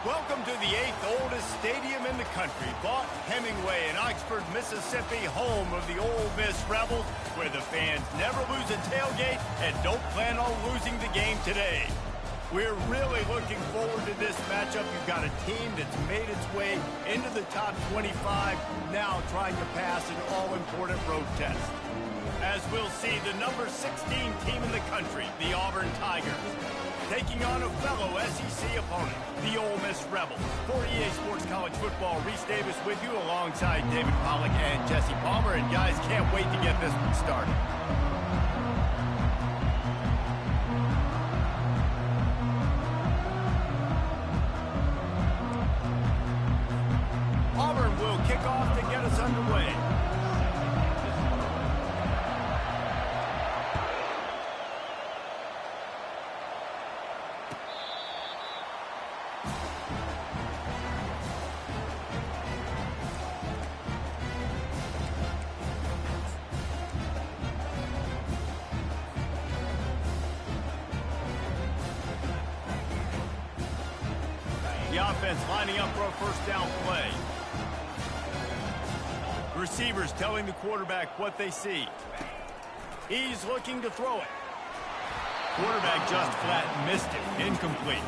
Welcome to the 8th oldest stadium in the country, Vaught Hemingway in Oxford, Mississippi, home of the Ole Miss Rebels, where the fans never lose a tailgate and don't plan on losing the game today. We're really looking forward to this matchup. You've got a team that's made its way into the top 25, now trying to pass an all-important road test. As we'll see, the number 16 team in the country, the Auburn Tigers, taking on a fellow SEC opponent, the Ole Miss Rebels. For EA Sports College Football, Reese Davis with you alongside David Pollack and Jesse Palmer. And guys, can't wait to get this one started. Auburn will kick off to get us underway. The offense lining up for a first down play. Receivers telling the quarterback what they see. He's looking to throw it. Quarterback just flat missed it. Incomplete.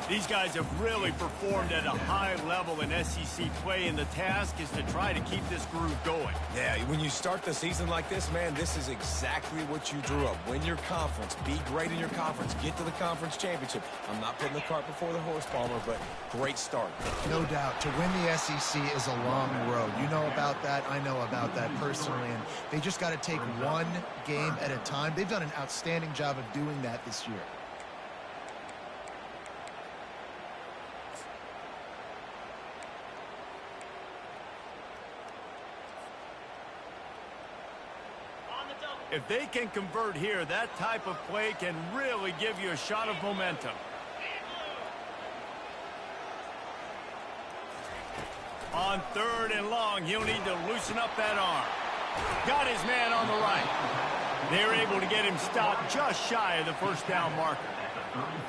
These guys have really performed at a high level in SEC play, and the task is to try to keep this groove going. Yeah, when you start the season like this, man, this is exactly what you drew up. Win your conference. Be great in your conference. Get to the conference championship. I'm not putting the cart before the horse, Palmer, but great start. No doubt. To win the SEC is a long road. You know about that. I know about that personally, and they just got to take one game at a time. They've done an outstanding job of doing that this year. If they can convert here, that type of play can really give you a shot of momentum. On 3rd and long, he'll need to loosen up that arm. Got his man on the right. They're able to get him stopped just shy of the first down marker.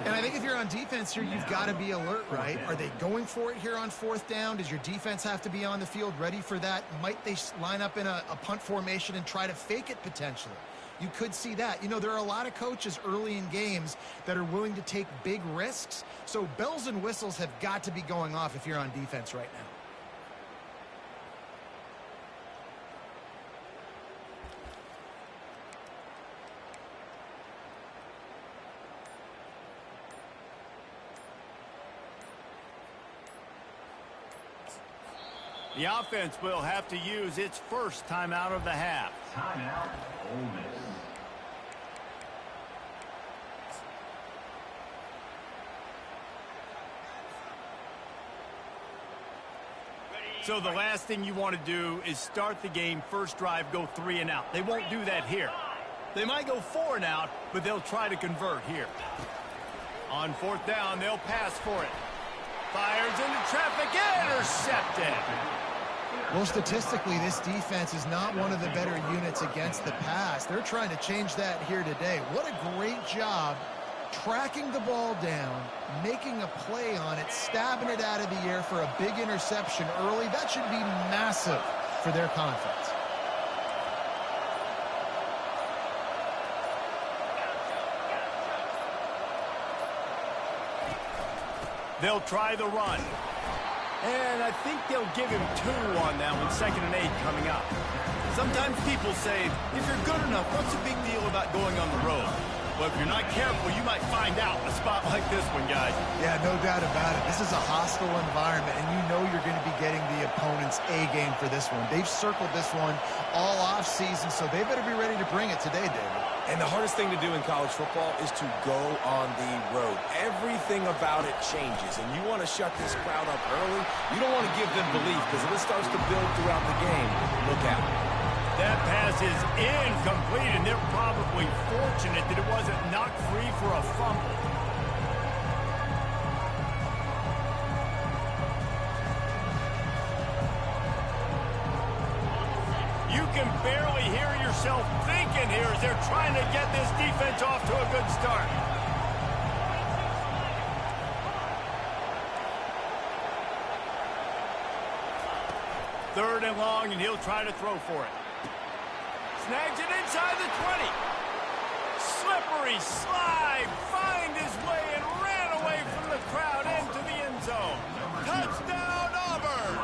And I think if you're on defense here, you've got to be alert, right? Are they going for it here on 4th down? Does your defense have to be on the field ready for that? Might they line up in a punt formation and try to fake it potentially? You could see that. You know, there are a lot of coaches early in games that are willing to take big risks. So bells and whistles have got to be going off if you're on defense right now. The offense will have to use its first timeout of the half. Timeout, Ole Miss. So the last thing you want to do is start the game, first drive, go 3 and out. They won't do that here. They might go 4 and out, but they'll try to convert here. On 4th down, they'll pass for it. Fires into traffic, intercepted. Well, statistically, this defense is not one of the better units against the pass. They're trying to change that here today. What a great job tracking the ball down, making a play on it, stabbing it out of the air for a big interception early. That should be massive for their confidence. They'll try the run. And I think they'll give him 2 on that one, 2nd and 8 coming up. Sometimes people say, if you're good enough, what's the big deal about going on the road? Well, if you're not careful, you might find out in a spot like this one, guys. Yeah, no doubt about it. This is a hostile environment, and you know you're going to be getting the opponent's A game for this one. They've circled this one all off season, so they better be ready to bring it today, David. And the hardest thing to do in college football is to go on the road. Everything about it changes, and you want to shut this crowd up early. You don't want to give them belief, because if it starts to build throughout the game, look out. That pass is incomplete, and they're probably fortunate that it wasn't knocked free for a fumble. You can barely hear yourself thinking here as they're trying to get this defense off to a good start. 3rd and long, and he'll try to throw for it. Snags it inside the 20. Slippery slide, find his way and ran away from the crowd into the end zone. Touchdown, Auburn!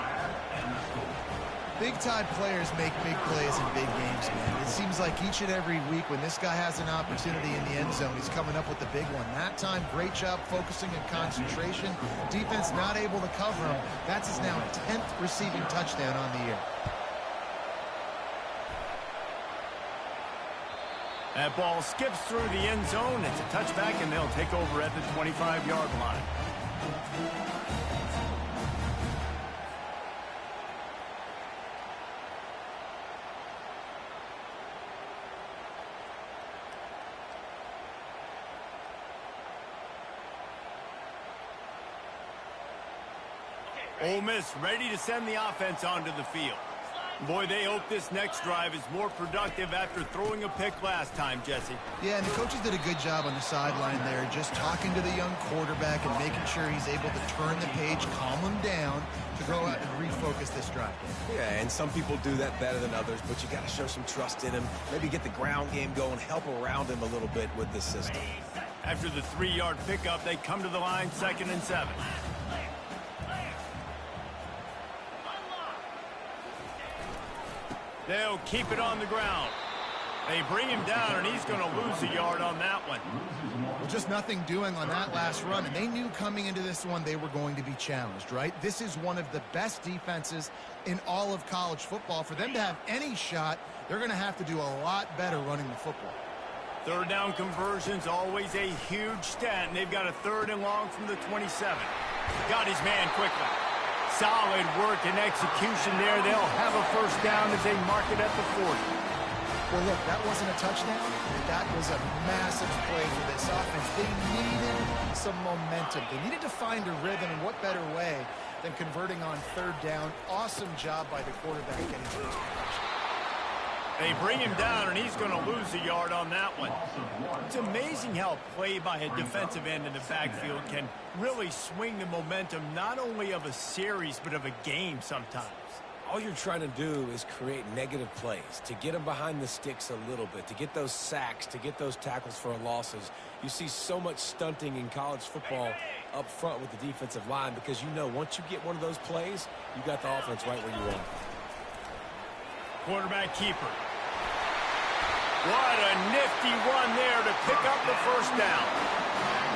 Big-time players make big plays in big games, man. It seems like each and every week when this guy has an opportunity in the end zone, he's coming up with the big one. That time, great job focusing and concentration. Defense not able to cover him. That's his now 10th receiving touchdown on the year. That ball skips through the end zone. It's a touchback, and they'll take over at the 25-yard line. Ole Miss ready to send the offense onto the field. Boy, they hope this next drive is more productive after throwing a pick last time, Jesse. Yeah, and the coaches did a good job on the sideline there, just talking to the young quarterback and making sure he's able to turn the page, calm him down to go out and refocus this drive. Yeah, and some people do that better than others, but you got to show some trust in him. Maybe get the ground game going, help around him a little bit with this system. After the 3-yard pickup, they come to the line 2nd and 7. They'll keep it on the ground. They bring him down, and he's going to lose a yard on that one. Well, just nothing doing on that last run, and they knew coming into this one they were going to be challenged, right? This is one of the best defenses in all of college football. For them to have any shot, they're going to have to do a lot better running the football. 3rd down conversion's always a huge stat, and they've got a 3rd and long from the 27. Got his man quickly. Solid work and execution there. They'll have a 1st down as they mark it at the 40. Well, look, that wasn't a touchdown. That was a massive play for this offense. They needed some momentum. They needed to find a rhythm, and what better way than converting on 3rd down. Awesome job by the quarterback getting to this conversion. They bring him down, and he's going to lose a yard on that one. It's amazing how play by a defensive end in the backfield can really swing the momentum not only of a series but of a game sometimes. All you're trying to do is create negative plays, to get them behind the sticks a little bit, to get those sacks, to get those tackles for losses. You see so much stunting in college football up front with the defensive line because you know once you get one of those plays, you got the offense right where you want it. Quarterback keeper. What a nifty run there to pick up the 1st down.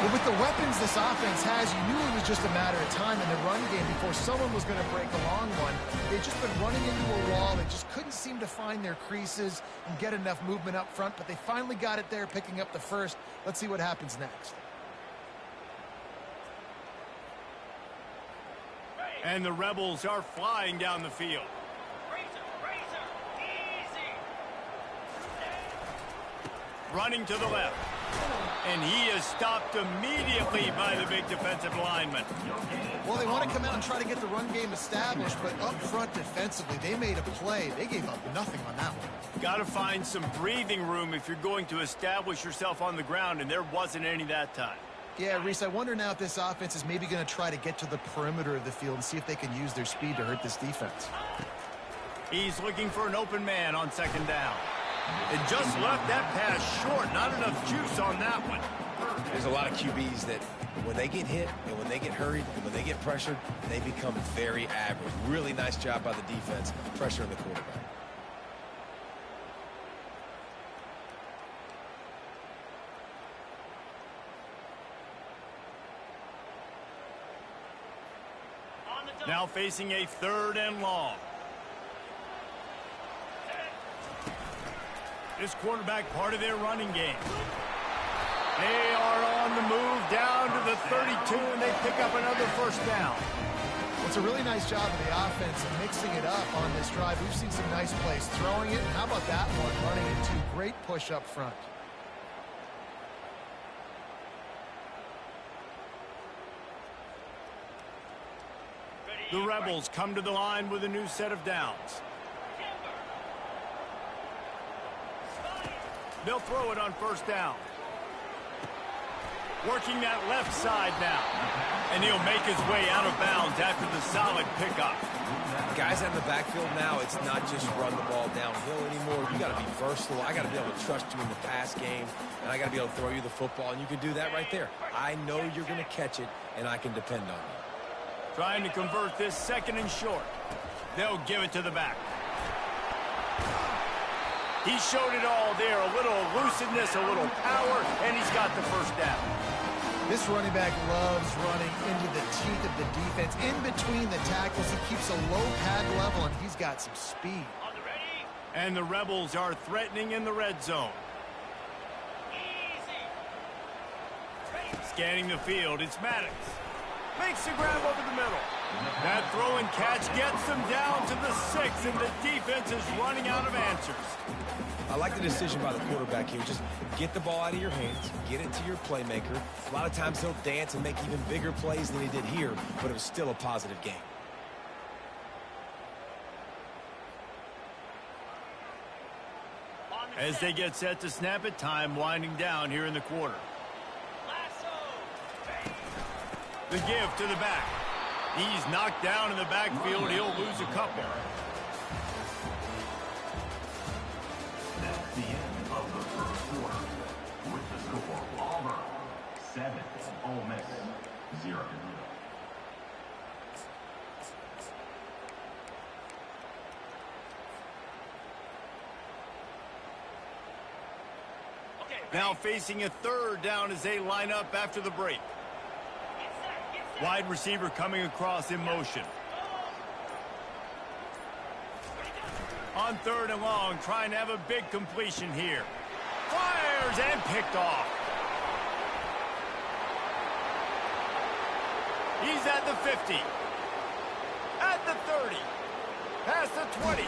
Well, with the weapons this offense has, you knew it was just a matter of time in the run game before someone was going to break a long one. They've just been running into a wall. They just couldn't seem to find their creases and get enough movement up front, but they finally got it there, picking up the 1st. Let's see what happens next. And the Rebels are flying down the field. Running to the left. And he is stopped immediately by the big defensive lineman. Well, they want to come out and try to get the run game established, but up front defensively, they made a play. They gave up nothing on that one. Got to find some breathing room if you're going to establish yourself on the ground, and there wasn't any that time. Yeah, Reese, I wonder now if this offense is maybe going to try to get to the perimeter of the field and see if they can use their speed to hurt this defense. He's looking for an open man on 2nd down. And just left that pass short. Not enough juice on that one. There's a lot of QBs that when they get hit and when they get hurried and when they get pressured, they become very average. Really nice job by the defense, pressuring the quarterback. Now facing a 3rd and long. This quarterback part of their running game. They are on the move down to the 32, and they pick up another 1st down. Well, it's a really nice job of the offense of mixing it up on this drive. We've seen some nice plays throwing it. And how about that one running into great push up front? The Rebels come to the line with a new set of downs. They'll throw it on 1st down. Working that left side now. And he'll make his way out of bounds after the solid pickup. Guys out in the backfield now, it's not just run the ball downhill anymore. You got to be versatile. I got to be able to trust you in the pass game, and I got to be able to throw you the football, and you can do that right there. I know you're going to catch it, and I can depend on you. Trying to convert this second and short. They'll give it to the back. He showed it all there. A little elusiveness, a little power, and he's got the first down. This running back loves running into the teeth of the defense. In between the tackles, he keeps a low pad level, and he's got some speed. And the Rebels are threatening in the red zone. Scanning the field, it's Maddox. Makes the grab over the middle. That throw and catch gets them down to the 6, and the defense is running out of answers. I like the decision by the quarterback here. Just get the ball out of your hands, get it to your playmaker. A lot of times he'll dance and make even bigger plays than he did here, but it was still a positive game. As they get set to snap it, time winding down here in the quarter. The give to the back. He's knocked down in the backfield. He'll lose a couple. That's the end of the first quarter. With the score, Auburn 7, Ole Miss 0. Now facing a third down as they line up after the break. Wide receiver coming across in motion. On third and long, trying to have a big completion here. Fires and picked off. He's at the 50. At the 30. Past the 20.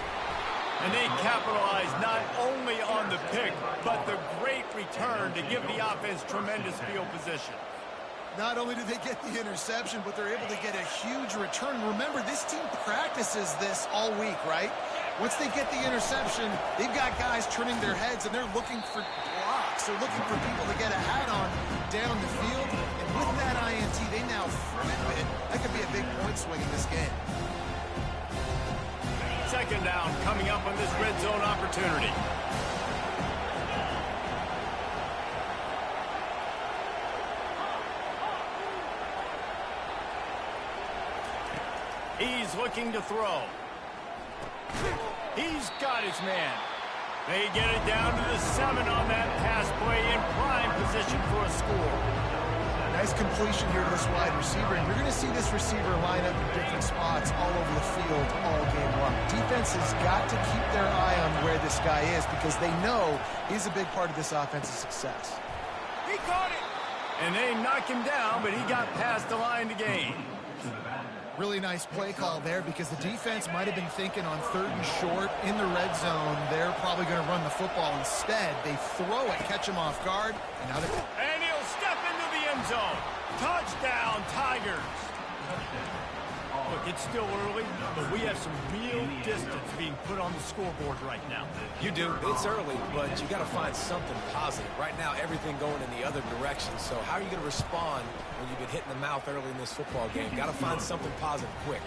And they capitalize not only on the pick, but the great return to give the offense tremendous field position. Not only do they get the interception, but they're able to get a huge return. Remember, this team practices this all week, right? Once they get the interception, they've got guys turning their heads, and they're looking for blocks. They're looking for people to get a hat on down the field. And with that INT, they now flip it. That could be a big point swing in this game. Second down coming up on this red zone opportunity. He's looking to throw. He's got his man. They get it down to the 7 on that pass play in prime position for a score. Nice completion here to this wide receiver, and you're going to see this receiver line up in different spots all over the field all game long. Defense has got to keep their eye on where this guy is because they know he's a big part of this offense's success. He caught it! And they knock him down, but he got past the line to gain. Really nice play call there because the defense might have been thinking on third and short in the red zone. They're probably going to run the football. Instead, they throw it, catch him off guard, and now they're... And he'll step into the end zone. Touchdown, Tigers. Look, it's still early, but we have some real distance being put on the scoreboard right now. You do. It's early, but you got to find something positive. Right now, everything going in the other direction. So how are you going to respond when you've been hit in the mouth early in this football game? Got to find something positive quick.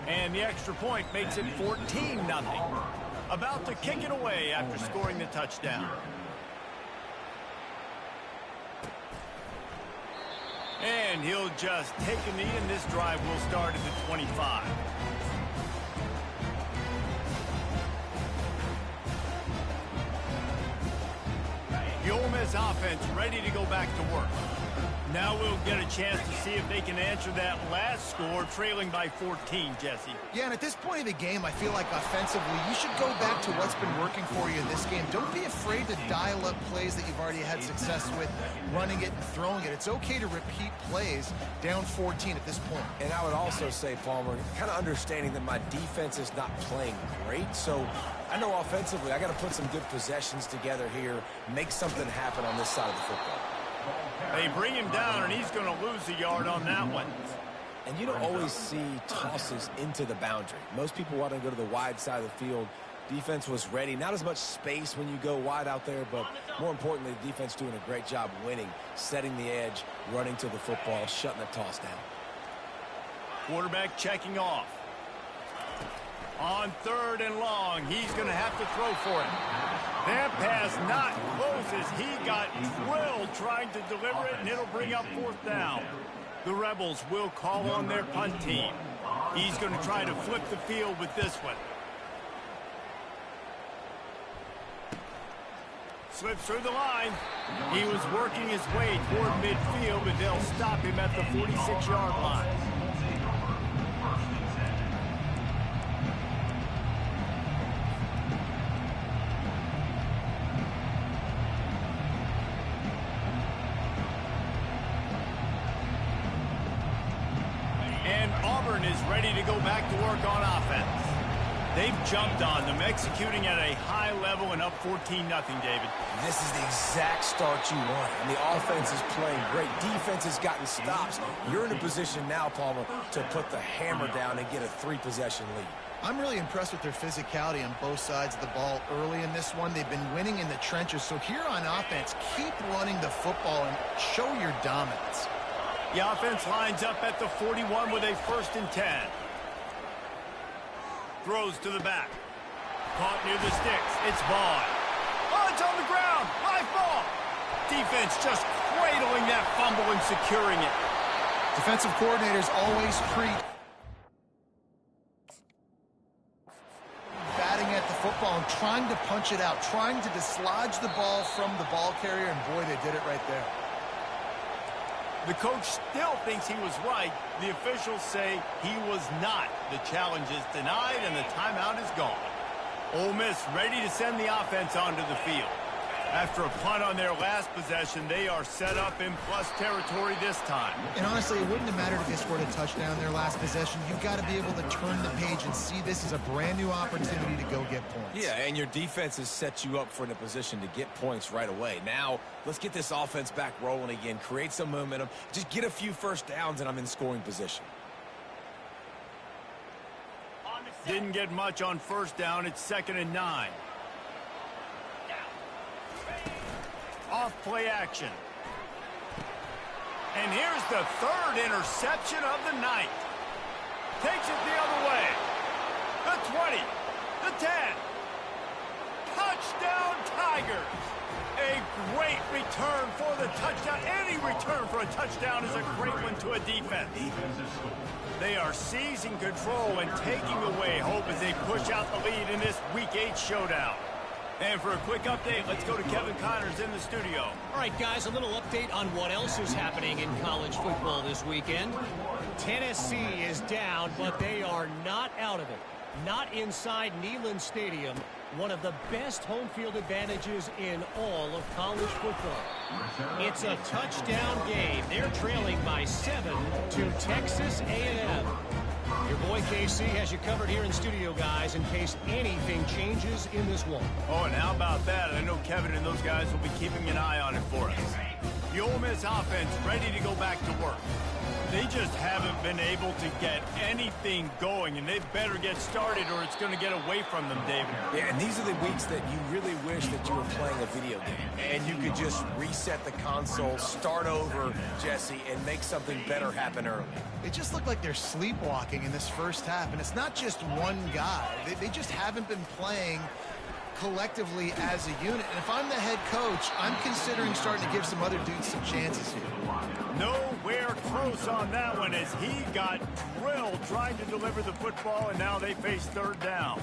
And the extra point makes it 14-0. About to kick it away after scoring the touchdown. And he'll just take a knee, and this drive will start at the 25. The Ole Miss offense ready to go back to work. Now we'll get a chance to see if they can answer that last score, trailing by 14, Jesse. Yeah, and at this point of the game, I feel like offensively, you should go back to what's been working for you in this game. Don't be afraid to dial up plays that you've already had success with, running it and throwing it. It's okay to repeat plays down 14 at this point. And I would also say, Palmer, kind of understanding that my defense is not playing great, so I know offensively I got to put some good possessions together here, make something happen on this side of the football. They bring him down, and he's going to lose a yard on that one. And you don't always see tosses into the boundary. Most people want to go to the wide side of the field. Defense was ready. Not as much space when you go wide out there, but more importantly, the defense doing a great job winning, setting the edge, running to the football, shutting the toss down. Quarterback checking off. On 3rd and long, he's going to have to throw for it. That pass not close as he got drilled trying to deliver it, and it'll bring up 4th down. The Rebels will call on their punt team. He's going to try to flip the field with this one. Slips through the line. He was working his way toward midfield, but they'll stop him at the 46-yard line. And Auburn is ready to go back to work on offense. They've jumped on them, executing at a high level and up 14-0, David. This is the exact start you want. And the offense is playing great. Defense has gotten stops. You're in a position now, Palmer, to put the hammer down and get a 3-possession lead. I'm really impressed with their physicality on both sides of the ball early in this one. They've been winning in the trenches. So here on offense, keep running the football and show your dominance. The offense lines up at the 41 with a 1st and 10. Throws to the back. Caught near the sticks. It's Vaughn. Oh, it's on the ground. High ball. Defense just cradling that fumble and securing it. Defensive coordinators always treat batting at the football and trying to punch it out, trying to dislodge the ball from the ball carrier, and boy, they did it right there. The coach still thinks he was right. The officials say he was not. The challenge is denied, and the timeout is gone. Ole Miss ready to send the offense onto the field. After a punt on their last possession, they are set up in plus territory this time. And honestly, it wouldn't have mattered if they scored a touchdown their last possession. You've got to be able to turn the page and see this as a brand new opportunity to go get points. Yeah, and your defense has set you up for a position to get points right away. Now, let's get this offense back rolling again, create some momentum, just get a few first downs, and I'm in scoring position. Didn't get much on 1st down. It's 2nd and 9. Off play action. And here's the 3rd interception of the night. Takes it the other way. The 20. The 10. Touchdown Tigers. A great return for the touchdown. Any return for a touchdown is a great one to a defense. They are seizing control and taking away hope as they push out the lead in this Week 8 showdown. And for a quick update, let's go to Kevin Connors in the studio. All right, guys, a little update on what else is happening in college football this weekend. Tennessee is down, but they are not out of it. Not inside Neyland Stadium, one of the best home field advantages in all of college football. It's a touchdown game. They're trailing by 7 to Texas A&M. Your boy KC has you covered here in studio, guys, in case anything changes in this one. Oh, and how about that? I know Kevin and those guys will be keeping an eye on it for us. The Ole Miss offense ready to go back to work. They just haven't been able to get anything going, and they better get started or it's going to get away from them, David. Yeah, and these are the weeks that you really wish that you were playing a video game and you could just reset the console, start over, Jesse, and make something better happen early. It just looked like they're sleepwalking in this first half, and it's not just one guy. They just haven't been playing collectively as a unit. And if I'm the head coach, I'm considering starting to give some other dudes some chances here. Nowhere close on that one as he got drilled trying to deliver the football, and now they face 3rd down.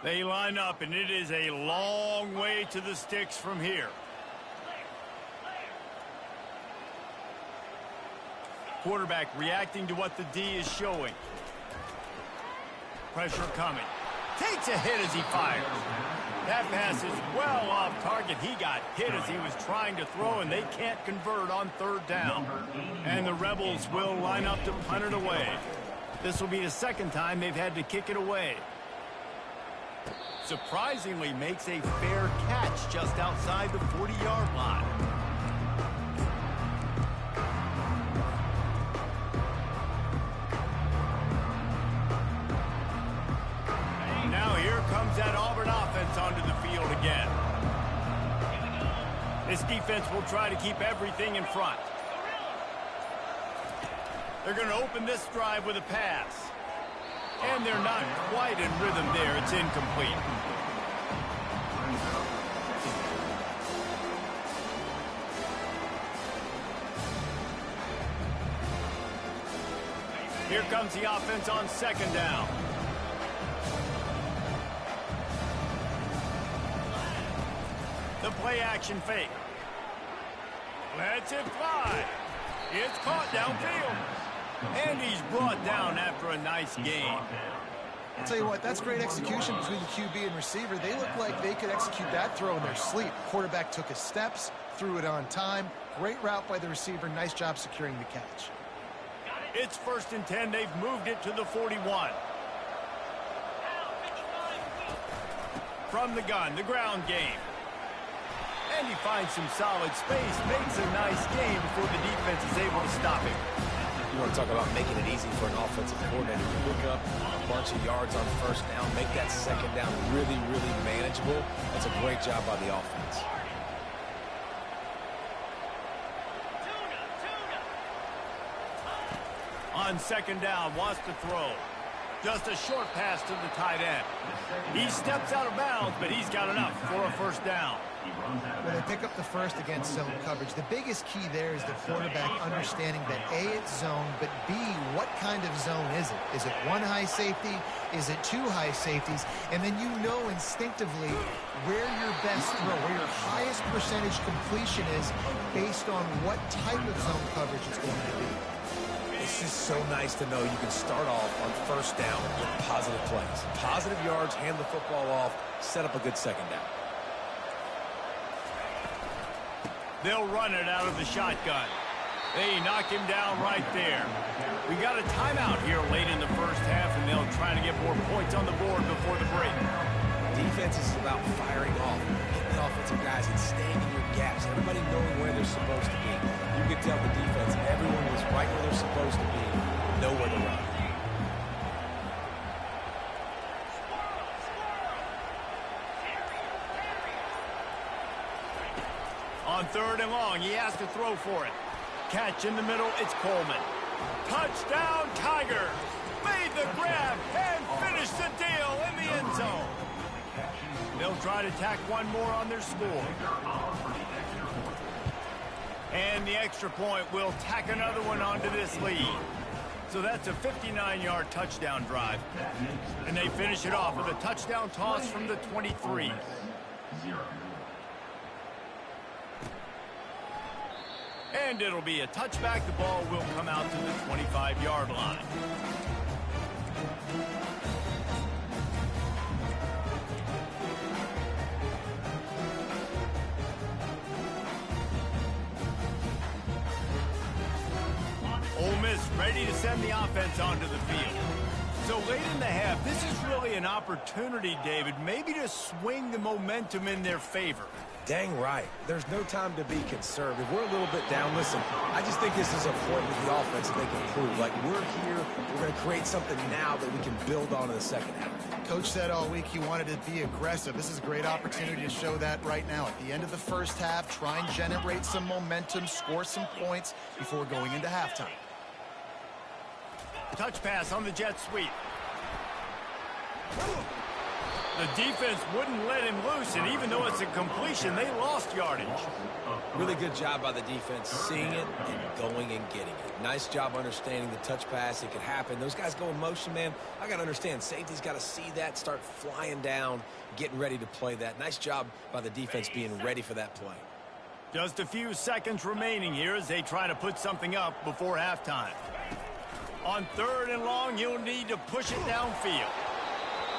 They line up, and it is a long way to the sticks from here. Quarterback reacting to what the D is showing. Pressure coming. Takes a hit as he fires. That pass is well off target. He got hit as he was trying to throw, and they can't convert on 3rd down. And the Rebels will line up to punt it away. This will be the 2nd time they've had to kick it away. surprisingly makes a fair catch just outside the 40-yard line. Now here comes that Auburn offense onto the field again. This defense will try to keep everything in front. They're going to open this drive with a pass. And they're not quite in rhythm there. It's incomplete. Here comes the offense on second down. The play action fake. Lets it fly. It's caught downfield. And he's brought down after a nice gain. I'll tell you what, that's great execution between the QB and receiver. They look like they could execute that throw in their sleep. Quarterback took his steps, threw it on time. Great route by the receiver. Nice job securing the catch. It's 1st and 10. They've moved it to the 41. From the gun, the ground game. And he finds some solid space, makes a nice game before the defense is able to stop him. You want to talk about making it easy for an offensive coordinator to pick up a bunch of yards on first down, make that second down really, really manageable. That's a great job by the offense. On second down, wants to throw. Just a short pass to the tight end. He steps out of bounds, but he's got enough for a first down. Well, they pick up the first against zone coverage. The biggest key there is the quarterback understanding that A, it's zone, but B, what kind of zone is it? Is it one high safety? Is it two high safeties? And then you know instinctively where your best throw, where your highest percentage completion is based on what type of zone coverage it's going to be. It's just so nice to know you can start off on first down with positive plays. Positive yards, hand the football off, set up a good second down. They'll run it out of the shotgun. They knock him down right there. We got a timeout here late in the first half, and they'll try to get more points on the board before the break. Defense is about firing off, hitting the offensive guys and staying in your gaps. Everybody knowing where they're supposed to be. You could tell the defense, everyone was right where they're supposed to be, nowhere to run. On 3rd and long, he has to throw for it. Catch in the middle, it's Coleman. Touchdown, Tiger! Made the grab and finished the deal in the end zone. They'll try to tack one more on their score. And the extra point will tack another one onto this lead. So that's a 59-yard touchdown drive. And they finish it off with a touchdown toss from the 23. And it'll be a touchback. The ball will come out to the 25-yard line. Ole Miss ready to send the offense onto the field. So late in the half, this is really an opportunity, David, maybe to swing the momentum in their favor. Dang right. There's no time to be conservative. We're a little bit down. Listen, I just think this is a point with the offense that they can prove. Like, we're here, we're going to create something now that we can build on in the second half. Coach said all week he wanted to be aggressive. This is a great opportunity to show that right now. At the end of the first half, try and generate some momentum, score some points before going into halftime. Touch pass on the jet sweep. The defense wouldn't let him loose, and even though it's a completion, they lost yardage. Really good job by the defense, seeing it and going and getting it. Nice job understanding the touch pass. It could happen. Those guys go in motion, man. I got to understand, safety's got to see that, start flying down, getting ready to play that. Nice job by the defense being ready for that play. Just a few seconds remaining here as they try to put something up before halftime. On 3rd and long, you'll need to push it downfield.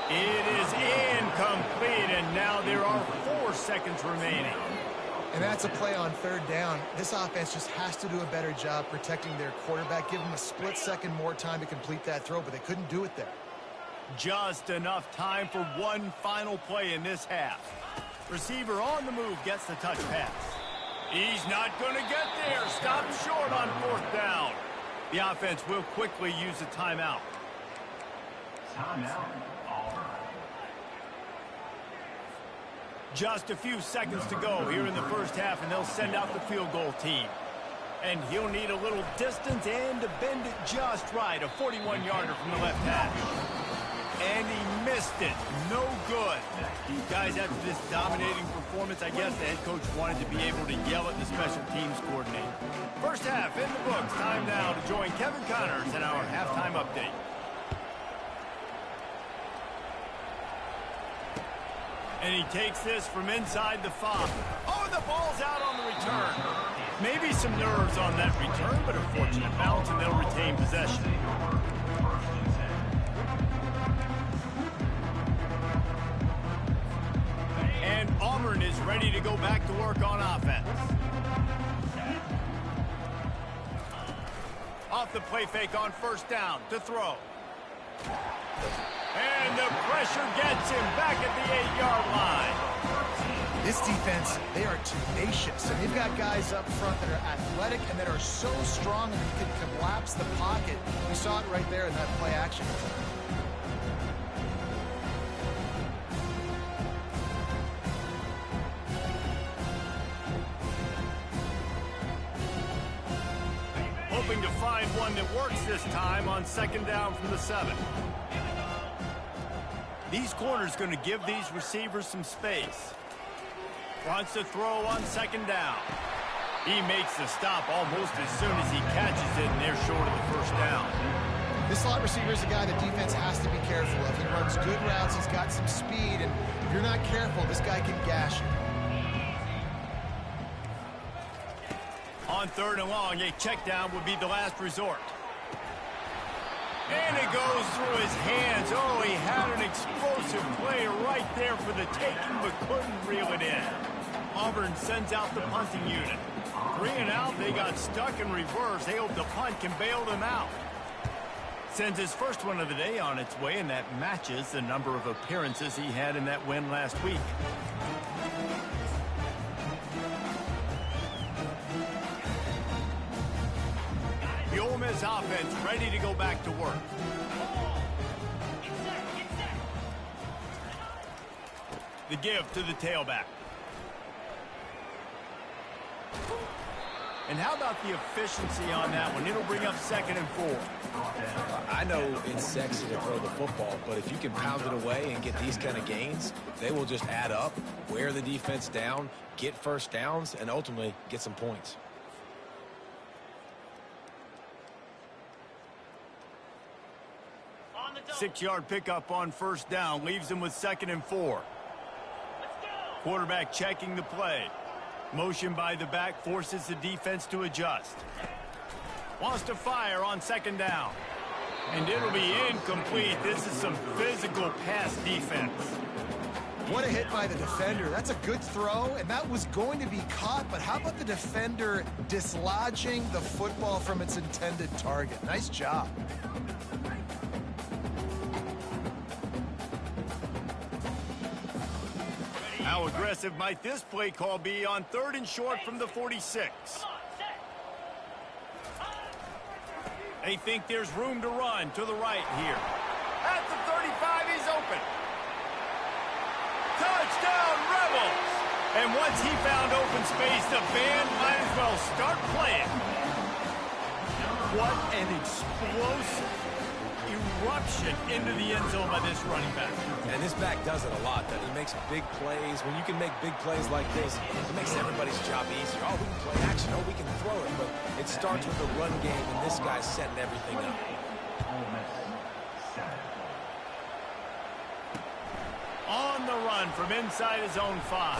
It is incomplete, and now there are 4 seconds remaining. And that's a play on 3rd down. This offense just has to do a better job protecting their quarterback. Give them a split second more time to complete that throw, but they couldn't do it there. Just enough time for one final play in this half. Receiver on the move gets the touch pass. He's not going to get there. Stopped short on 4th down. The offense will quickly use a timeout. Timeout, Auburn. Just a few seconds to go here in the first half, and they'll send out the field goal team. And he'll need a little distance and to bend it just right. A 41-yarder from the left hash. And he missed it. No good. Guys, after this dominating performance, I guess the head coach wanted to be able to yell at the special teams coordinator. First half in the books. Time now to join Kevin Connors in our halftime update. And he takes this from inside the 5. Oh, and the ball's out on the return. Maybe some nerves on that return, but a fortunate bounce, and they'll retain possession. And Auburn is ready to go back to work on offense. Off the play fake on 1st down to throw. And the pressure gets him back at the 8-yard line. This defense, they are tenacious, and they've got guys up front that are athletic and that are so strong that they can collapse the pocket. We saw it right there in that play action. Hoping to find one that works this time on 2nd down from the 7. These corners going to give these receivers some space. Wants to throw on 2nd down. He makes the stop almost as soon as he catches it, and they're short of the 1st down. This slot receiver is a guy the defense has to be careful of. He runs good routes. He's got some speed, and if you're not careful, this guy can gash you. On 3rd and long, a check down would be the last resort. And it goes through his hands. Oh, he had an explosive play right there for the taking, but couldn't reel it in. Auburn sends out the punting unit. 3 and out, they got stuck in reverse. They hope the punt can bail them out. Sends his first one of the day on its way, and that matches the number of appearances he had in that win last week. The Ole Miss offense ready to go back to work. The give to the tailback. And how about the efficiency on that one? It'll bring up 2nd and 4. I know it's sexy to throw the football, but if you can pound it away and get these kind of gains, they will just add up, wear the defense down, get 1st downs, and ultimately get some points. On the 6-yard pickup on 1st down leaves him with 2nd and 4. Quarterback checking the play. Motion by the back forces the defense to adjust. Wants to fire on 2nd down. And it'll be incomplete. This is some physical pass defense. What a hit by the defender. That's a good throw, and that was going to be caught, but how about the defender dislodging the football from its intended target? Nice job. How aggressive might this play call be on 3rd and short from the 46? They think there's room to run to the right here. At the 35, he's open. Touchdown, Rebels! And once he found open space, the band might as well start playing. What an explosive eruption into the end zone by this running back. And this back does it a lot. That he makes big plays. When you can make big plays like this, it makes everybody's job easier. Oh, we can play action. Oh, we can throw it. But it starts with the run game, and this guy's setting everything up. On the run from inside his own 5.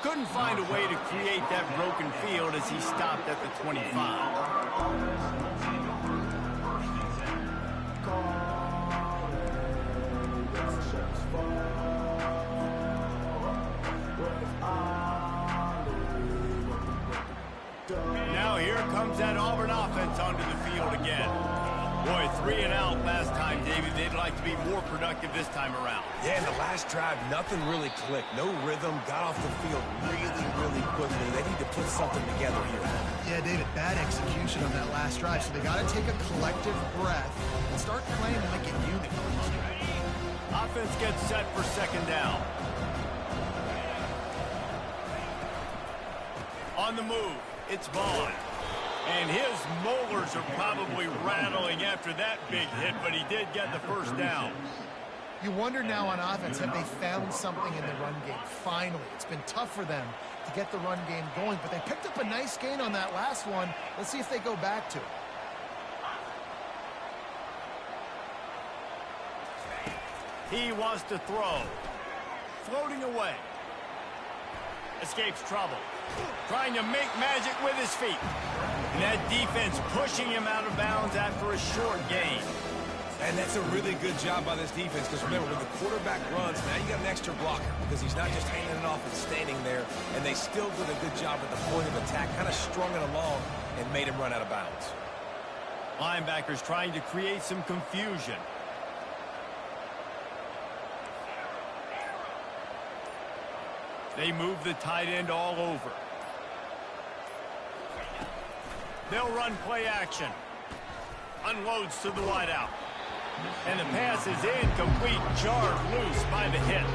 Couldn't find a way to create that broken field as he stopped at the 25. Now here comes that Auburn offense onto the field again. Boy, 3 and out last time, David. They'd like to be more productive this time around. Yeah, in the last drive, nothing really clicked. No rhythm, got off the field really quickly. They need to put something together here. Yeah, David, bad execution on that last drive, so they got to take a collective breath and start playing like a unit. Offense gets set for second down. On the move, it's Vaughn. And his molars are probably rattling after that big hit, but he did get the first down. You wonder now on offense, have they found something in the run game? Finally, it's been tough for them to get the run game going, but they picked up a nice gain on that last one. Let's see if they go back to it. He wants to throw. Floating away. Escapes trouble. Trying to make magic with his feet. And that defense pushing him out of bounds after a short gain. And that's a really good job by this defense, because remember, when the quarterback runs, now you got an extra blocker, because he's not just handing it off and standing there, and they still did a good job at the point of attack, kind of strung it along and made him run out of bounds. Linebackers trying to create some confusion. They move the tight end all over. They'll run play action. Unloads to the wideout. And the pass is incomplete, jarred loose by the hit.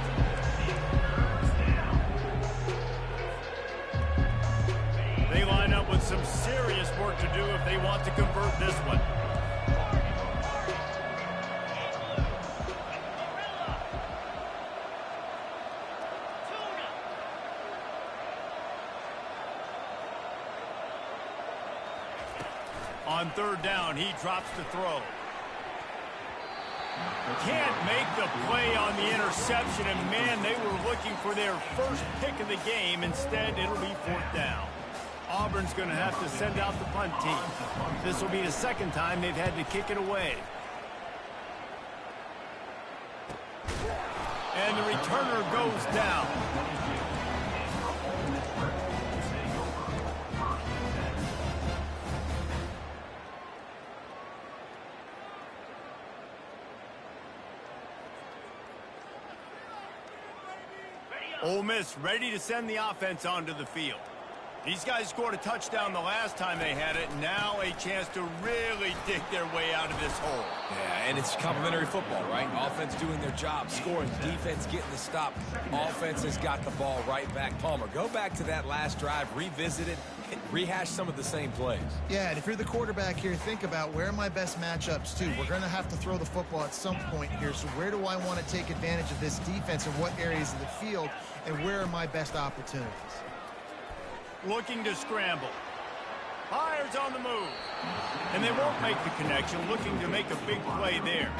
They line up with some serious work to do if they want to convert this one. On third down, he drops the throw. Can't make the play on the interception, and man, they were looking for their first pick of the game. Instead, it'll be fourth down. Auburn's going to have to send out the punt team. This will be the second time they've had to kick it away. And the returner goes down. Ole Miss ready to send the offense onto the field. These guys scored a touchdown the last time they had it. Now a chance to really dig their way out of this hole. Yeah, and it's complimentary football, right? Offense doing their job, scoring, defense getting the stop. Offense has got the ball right back. Palmer, go back to that last drive, revisit it, rehash some of the same plays. Yeah, and if you're the quarterback here, think about where are my best matchups too. We're going to have to throw the football at some point here, so where do I want to take advantage of this defense and what areas of the field, and where are my best opportunities? Looking to scramble. Hires on the move. And they won't make the connection, looking to make a big play there.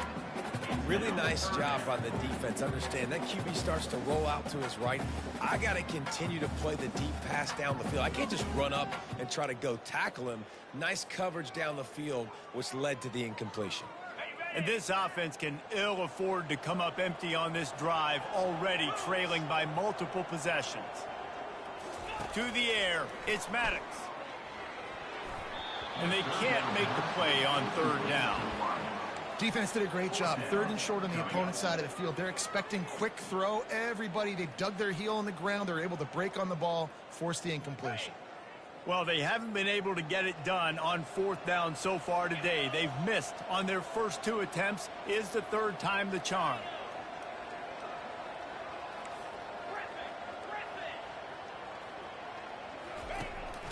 Really nice job by the defense. Understand, that QB starts to roll out to his right. I got to continue to play the deep pass down the field. I can't just run up and try to go tackle him. Nice coverage down the field, which led to the incompletion. And this offense can ill afford to come up empty on this drive, already trailing by multiple possessions. To the air, it's Maddox. And they can't make the play on third down. Defense did a great job. Third and short on the opponent's side of the field. They're expecting quick throw. Everybody, they dug their heel on the ground. They're able to break on the ball, force the incompletion. Well, they haven't been able to get it done on fourth down so far today. They've missed on their first two attempts. Is the third time the charm?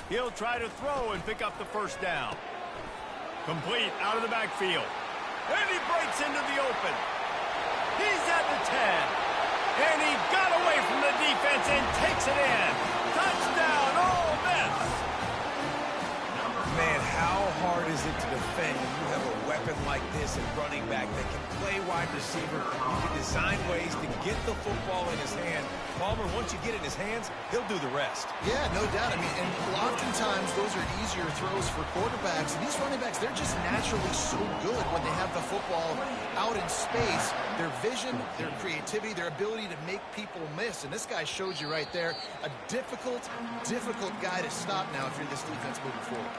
He'll try to throw and pick up the first down. Complete out of the backfield. And he breaks into the open. He's at the 10. And he got away from the defense and takes it in. Touchdown, Ole Miss. Man, how hard is it to defend when you have a weapon like this at running back that can play wide receiver? You can design ways to get the football in his hand. Palmer, once you get it in his hands, he'll do the rest. Yeah, no doubt. I mean, and oftentimes those are easier throws for quarterbacks. And these running backs, they're just naturally so good when they have the football out in space. Their vision, their creativity, their ability to make people miss. And this guy showed you right there, a difficult guy to stop now if you're this defense moving forward.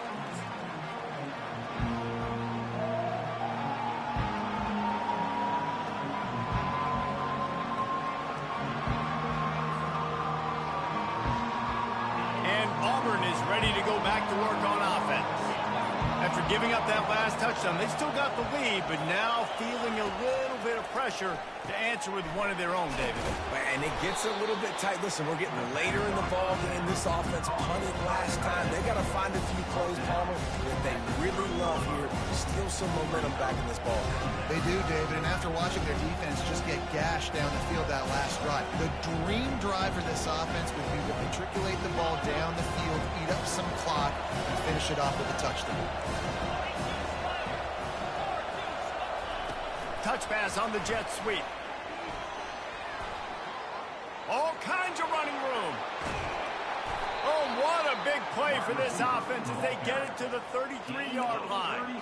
giving up that last touchdown. They still got the lead, but now feeling a little bit of pressure to answer with one of their own, David. And it gets a little bit tight. Listen, we're getting later in the ball game. This offense punted last time. They got to find a few plays, Palmer, that they really love here to steal some momentum back in this ball game. They do, David, and after watching their defense just get gashed down the field that last drive, the dream drive for this offense would be to matriculate the ball down the field, eat up some clock, and finish it off with a touchdown. Touch pass on the jet sweep. All kinds of running room. Oh, what a big play for this offense as they get it to the 33-yard line.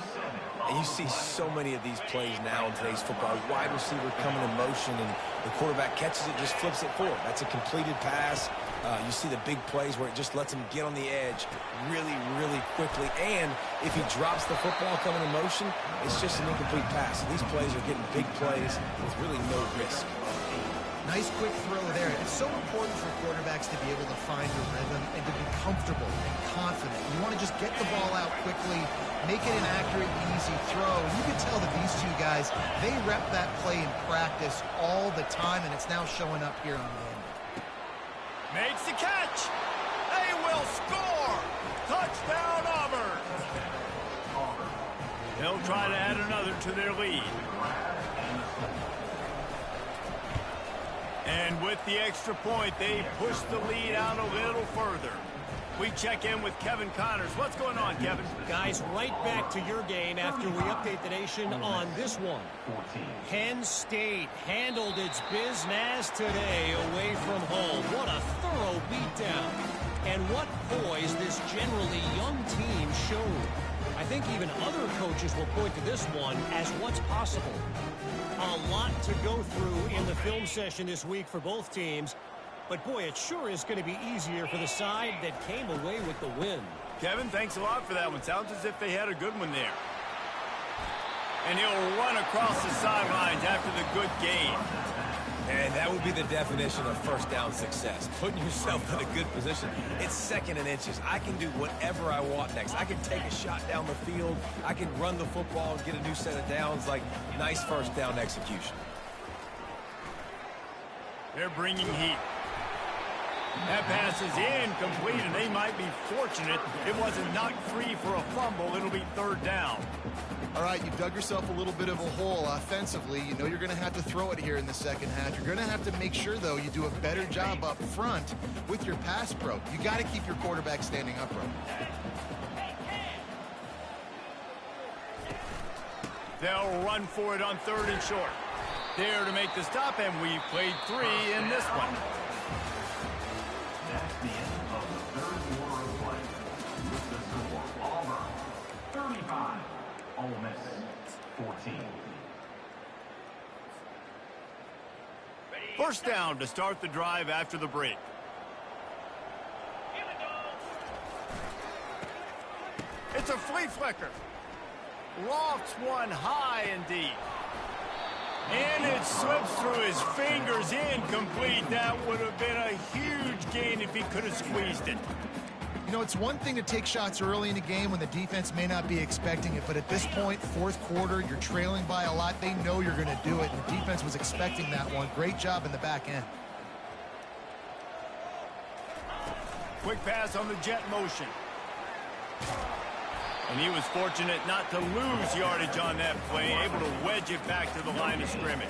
And you see so many of these plays now in today's football. Wide receiver coming in motion, and the quarterback catches it, just flips it forward. That's a completed pass. You see the big plays where it just lets him get on the edge really, really quickly. And if he drops the football coming in motion, it's just an incomplete pass. These plays are getting big plays with really no risk. Nice quick throw there. It's so important for quarterbacks to be able to find a rhythm and to be comfortable and confident. You want to just get the ball out quickly, make it an accurate, easy throw. And you can tell that these two guys, they rep that play in practice all the time, and it's now showing up here on the end. Makes the catch. They will score. Touchdown, Auburn. They'll try to add another to their lead. And with the extra point, they push the lead out a little further. We check in with Kevin Connors. What's going on, Kevin? Guys, right back to your game after we update the nation on this one. Penn State handled its business today away from home. What a thorough beatdown. And what poise this generally young team showed. I think even other coaches will point to this one as what's possible. A lot to go through in the film session this week for both teams. But, boy, it sure is going to be easier for the side that came away with the win. Kevin, thanks a lot for that one. Sounds as if they had a good one there. And he'll run across the sidelines after the good gain. And that would be the definition of first down success. Putting yourself in a good position. It's second and inches. I can do whatever I want next. I can take a shot down the field. I can run the football and get a new set of downs. Like, nice first down execution. They're bringing heat. That pass is incomplete, and they might be fortunate it wasn't knocked free for a fumble. It'll be third down. All right, you dug yourself a little bit of a hole offensively. You know you're going to have to throw it here in the second half. You're going to have to make sure, though, you do a better job up front with your pass pro. You got to keep your quarterback standing upright. They'll run for it on third and short. There to make the stop, and we've played 3 in this one. That's the end of the third quarter of play. With the score, Auburn 35, Ole Miss 14. First down to start the drive after the break. It's a flea flicker. Lofts one high and deep. And it slips through his fingers, incomplete. That would have been a huge gain if he could have squeezed it. You know, it's one thing to take shots early in the game when the defense may not be expecting it, but at this point, fourth quarter, you're trailing by a lot. They know you're going to do it, and the defense was expecting that one. Great job in the back end. Quick pass on the jet motion. And he was fortunate not to lose yardage on that play, able to wedge it back to the line of scrimmage.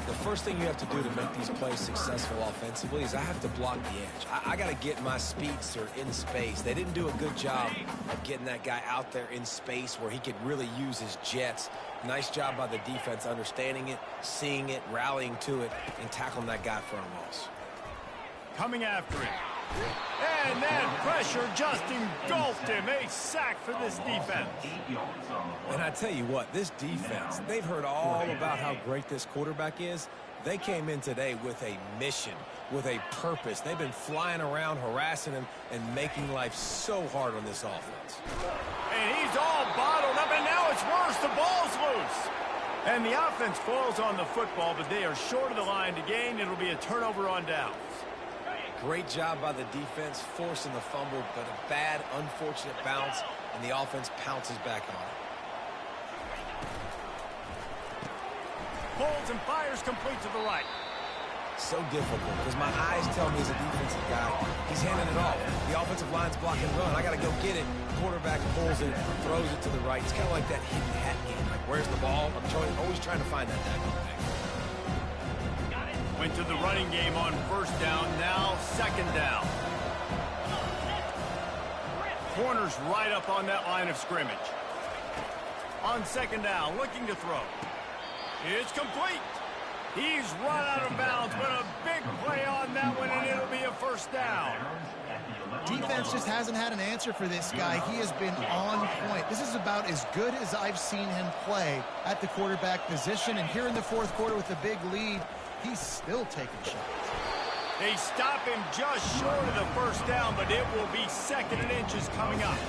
The first thing you have to do to make these plays successful offensively is I have to block the edge. I got to get my speedster in space. They didn't do a good job of getting that guy out there in space where he could really use his jets. Nice job by the defense understanding it, seeing it, rallying to it, and tackling that guy for a loss. Coming after it. And then pressure just engulfed him. A sack for this defense. And I tell you what, this defense, they've heard all about how great this quarterback is. They came in today with a mission, with a purpose. They've been flying around, harassing him, and making life so hard on this offense. And he's all bottled up, and now it's worse. The ball's loose. And the offense falls on the football, but they are short of the line to gain. It'll be a turnover on downs. Great job by the defense, forcing the fumble, but a bad, unfortunate bounce, and the offense pounces back on it. Pulls and fires complete to the right. So difficult because my eyes tell me as a defensive guy, he's handing it off. The offensive line's blocking run. I got to go get it. Quarterback pulls it, throws it to the right. It's kind of like that hidden hat game. Like, where's the ball? I'm always trying to find that type of thing. Went to the running game on first down. Now second down. Corner's right up on that line of scrimmage. On second down, looking to throw. It's complete. He's run out of bounds, but a big play on that one, and it'll be a first down. Defense just hasn't had an answer for this guy. He has been on point. This is about as good as I've seen him play at the quarterback position. And here in the fourth quarter with a big lead, he's still taking shots. They stop him just short of the first down, but it will be second and inches coming up.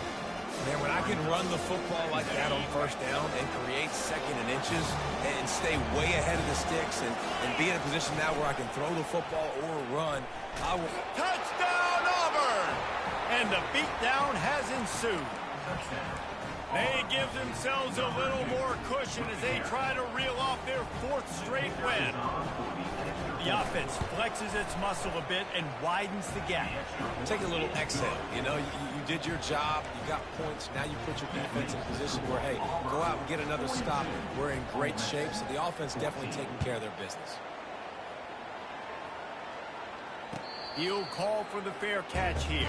Man, when I can run the football like that on first down and create second and inches and stay way ahead of the sticks and be in a position now where I can throw the football or run, I will. Touchdown, Auburn! And the beatdown has ensued. They give themselves a little more cushion as they try to reel off their fourth straight win. The offense flexes its muscle a bit and widens the gap. Take a little exhale. You know, you did your job. You got points. Now you put your defense in a position where, hey, go out and get another stop. We're in great shape, so the offense definitely taking care of their business. He'll call for the fair catch here.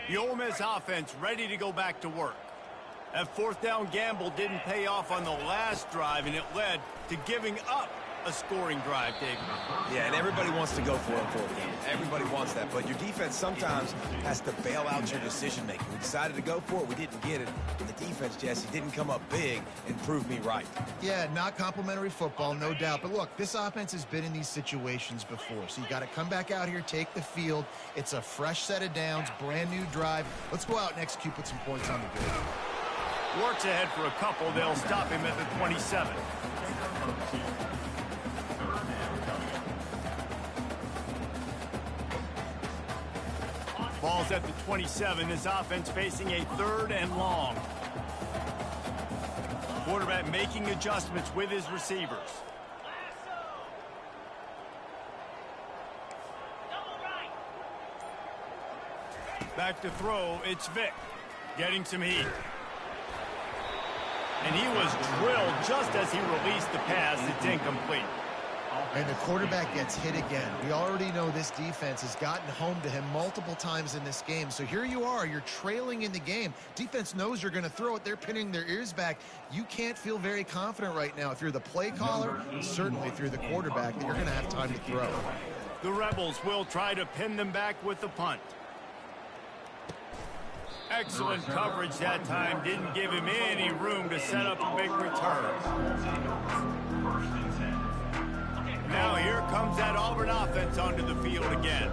The Ole Miss offense ready to go back to work. That fourth down gamble didn't pay off on the last drive, and it led to giving up a scoring drive, David. Yeah, and everybody wants to go for it on fourth down. Everybody wants that, but your defense sometimes has to bail out your decision-making. We decided to go for it. We didn't get it. And the defense, Jesse, didn't come up big and prove me right. Yeah, not complimentary football, no doubt. But look, this offense has been in these situations before. So you got to come back out here, take the field. It's a fresh set of downs, brand new drive. Let's go out and execute, put some points on the board. Works ahead for a couple. They'll stop him at the 27. Ball's at the 27. This offense facing a third and long. Quarterback making adjustments with his receivers. Back to throw. It's Vick getting some heat. And he was drilled just as he released the pass. It's incomplete. And the quarterback gets hit again. We already know this defense has gotten home to him multiple times in this game. So here you are, you're trailing in the game. Defense knows you're going to throw it. They're pinning their ears back. You can't feel very confident right now. If you're the play caller, certainly if you're the quarterback, that you're going to have time to throw. The Rebels will try to pin them back with the punt. Excellent coverage that time. Didn't give him any room to set up a big return. Now here comes that Auburn offense onto the field again.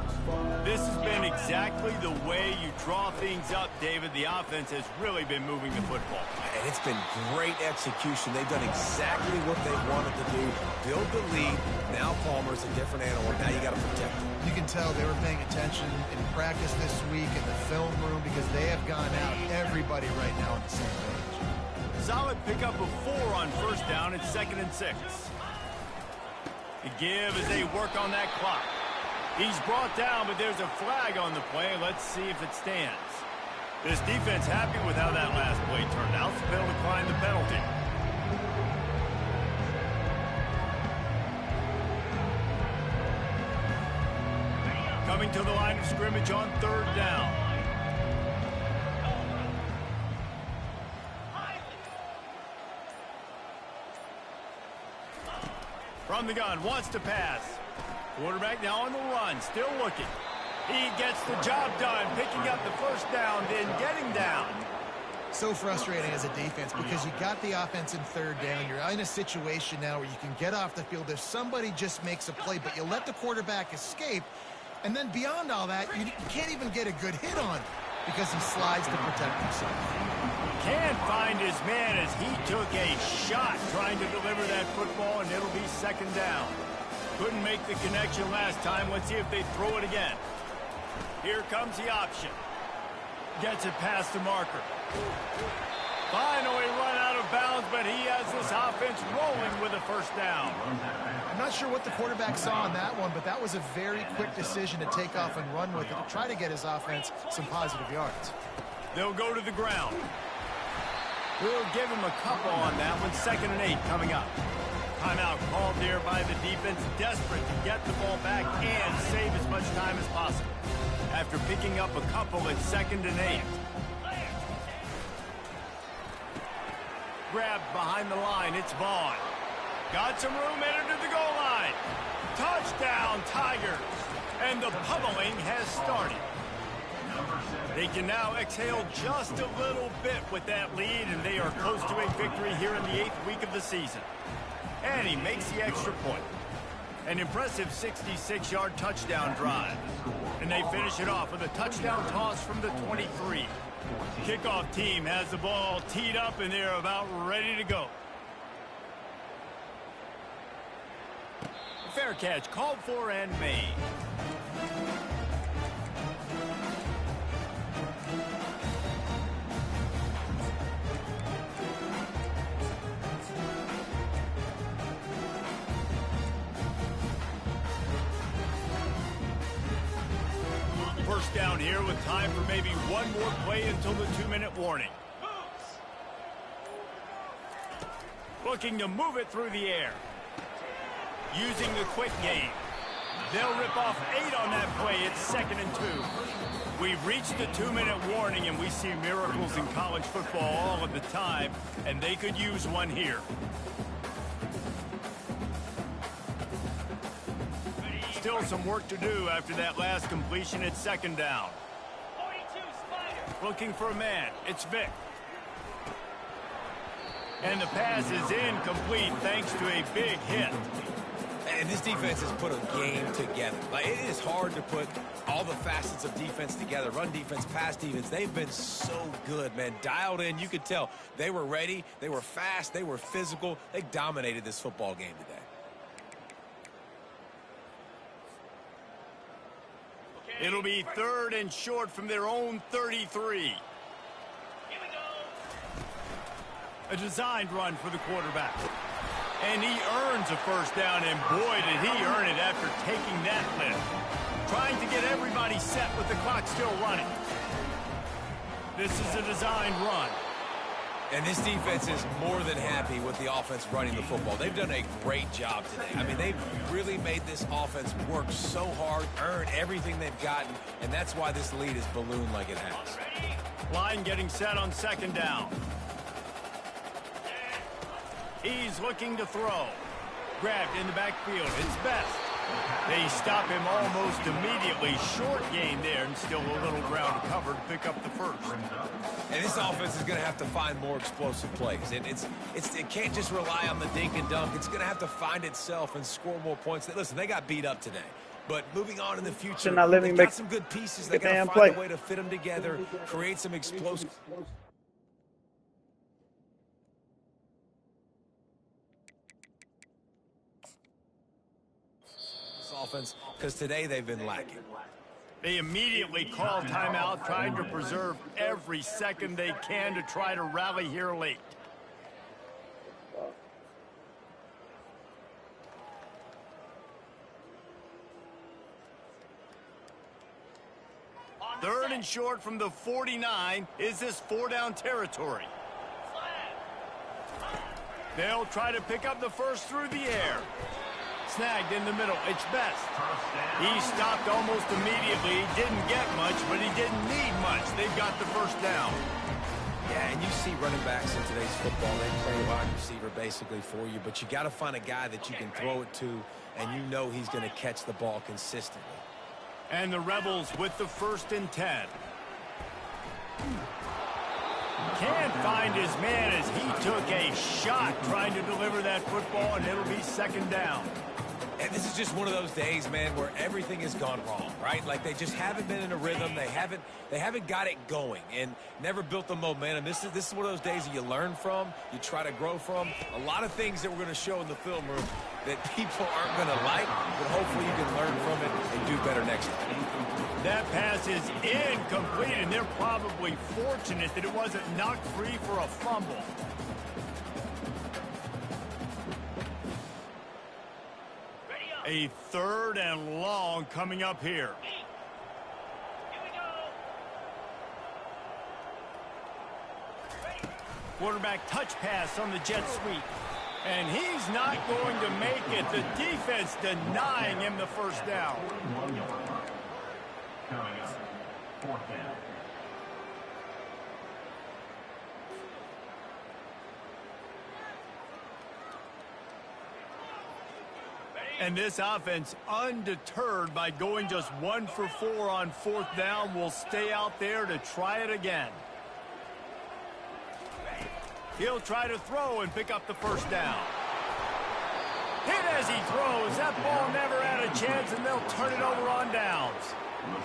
This has been exactly the way you draw things up, David. The offense has really been moving the football. And it's been great execution. They've done exactly what they wanted to do. Build the lead. Now Palmer's a different animal. Now you got to protect him. You can tell they were paying attention in practice this week in the film room because they have gone out, everybody right now on the same page. Solid pickup of 4 on first down. It's 2nd and 6. The give as they work on that clock. He's brought down, but there's a flag on the play. Let's see if it stands. This defense happy with how that last play turned out, so they'll decline the penalty. Coming to the line of scrimmage on 3rd down. From the gun, wants to pass. Quarterback now on the run, still looking. He gets the job done, picking up the first down, then getting down. So frustrating as a defense because you got the offense in third down. You're in a situation now where you can get off the field if somebody just makes a play, but you let the quarterback escape. And then beyond all that, you can't even get a good hit on him because he slides to protect himself. Can't find his man as he took a shot trying to deliver that football, and it'll be second down. Couldn't make the connection last time. Let's see if they throw it again. Here comes the option. Gets it past the marker. Finally run out of bounds, but he has this offense rolling with a first down. I'm not sure what the quarterback saw on that one, but that was a very quick decision to take off and run with it to try to get his offense some positive yards. They'll go to the ground. We'll give him a couple on that one. 2nd and 8 coming up. Timeout called there by the defense, desperate to get the ball back and save as much time as possible. After picking up a couple at 2nd and 8. Grabbed behind the line, it's Vaughn. Got some room, entered to the goal line. Touchdown, Tigers. And the pummeling has started. They can now exhale just a little bit with that lead, and they are close to a victory here in the 8th week of the season. And he makes the extra point. An impressive 66-yard touchdown drive. And they finish it off with a touchdown toss from the 23. Kickoff team has the ball teed up, and they're about ready to go. Fair catch called for and made. First down here with time for maybe one more play until the 2-minute warning. Looking to move it through the air. Using the quick game. They'll rip off 8 on that play. It's 2nd and 2. We've reached the 2-minute warning, and we see miracles in college football all of the time, and they could use one here. Still some work to do after that last completion at 2nd down. Looking for a man. It's Vick. And the pass is incomplete thanks to a big hit. And this defense has put a game together. Like, it is hard to put all the facets of defense together. Run defense, pass defense. They've been so good, man. Dialed in. You could tell they were ready. They were fast. They were physical. They dominated this football game today. It'll be 3rd and short from their own 33. A designed run for the quarterback. And he earns a first down, and boy, did he earn it after taking that lift. Trying to get everybody set with the clock still running. This is a designed run. And this defense is more than happy with the offense running the football. They've done a great job today. I mean, they've really made this offense work so hard, earn everything they've gotten, and that's why this lead is ballooned like it has. Line getting set on 2nd down. He's looking to throw. Grabbed in the backfield. It's Best. They stop him almost immediately. Short gain there, and still a little ground cover to pick up the first. And this offense is going to have to find more explosive plays. It can't just rely on the dink and dunk. It's going to have to find itself and score more points. Listen, they got beat up today. But moving on in the future, they've got some good pieces. They got to find a way to fit them together, create some explosive. Offense, because today they've been lacking. They immediately call timeout, trying to preserve every second they can to try to rally here late. Third and short from the 49. Is this 4-down territory? They'll try to pick up the first through the air. Snagged in the middle. It's Best. He stopped almost immediately. He didn't get much, but he didn't need much. They've got the first down. Yeah, and you see running backs in today's football. They play wide receiver basically for you, but you got to find a guy that you can throw it to, and you know he's going to catch the ball consistently. And the Rebels with the 1st and 10. Can't find his man as he took a shot trying to deliver that football, and it'll be second down. And this is just one of those days, man, where everything has gone wrong, right? Like they just haven't been in a rhythm. They haven't got it going and never built the momentum. This is one of those days that you learn from, you try to grow from. A lot of things that we're going to show in the film room that people aren't going to like, but hopefully you can learn from it and do better next time. That pass is incomplete, and they're probably fortunate that it wasn't knocked free for a fumble. A third and long coming up here. Quarterback touch pass on the jet sweep. And he's not going to make it. The defense denying him the first down. Coming up, fourth down. And this offense, undeterred by going just 1 for 4 on fourth down, will stay out there to try it again. He'll try to throw and pick up the first down. Hit as he throws. That ball never had a chance, and they'll turn it over on downs.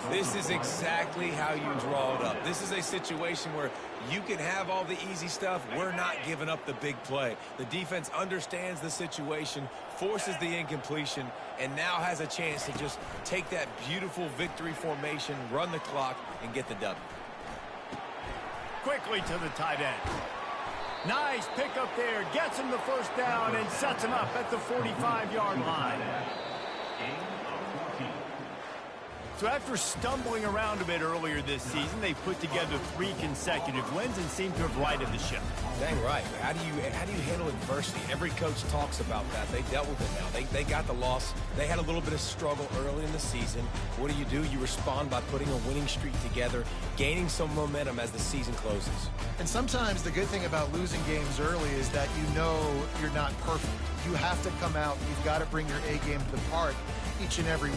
This is exactly how you draw it up. This is a situation where you can have all the easy stuff. We're not giving up the big play. The defense understands the situation, forces the incompletion, and now has a chance to just take that beautiful victory formation, run the clock, and get the W. Quickly to the tight end. Nice pickup there. Gets him the first down and sets him up at the 45-yard line. So after stumbling around a bit earlier this season, they put together 3 consecutive wins and seem to have righted the ship. Dang right. How do you handle adversity? Every coach talks about that. They dealt with it now. They got the loss. They had a little bit of struggle early in the season. What do? You respond by putting a winning streak together, gaining some momentum as the season closes. And sometimes the good thing about losing games early is that you know you're not perfect. You have to come out. You've got to bring your A game to the park each and every week.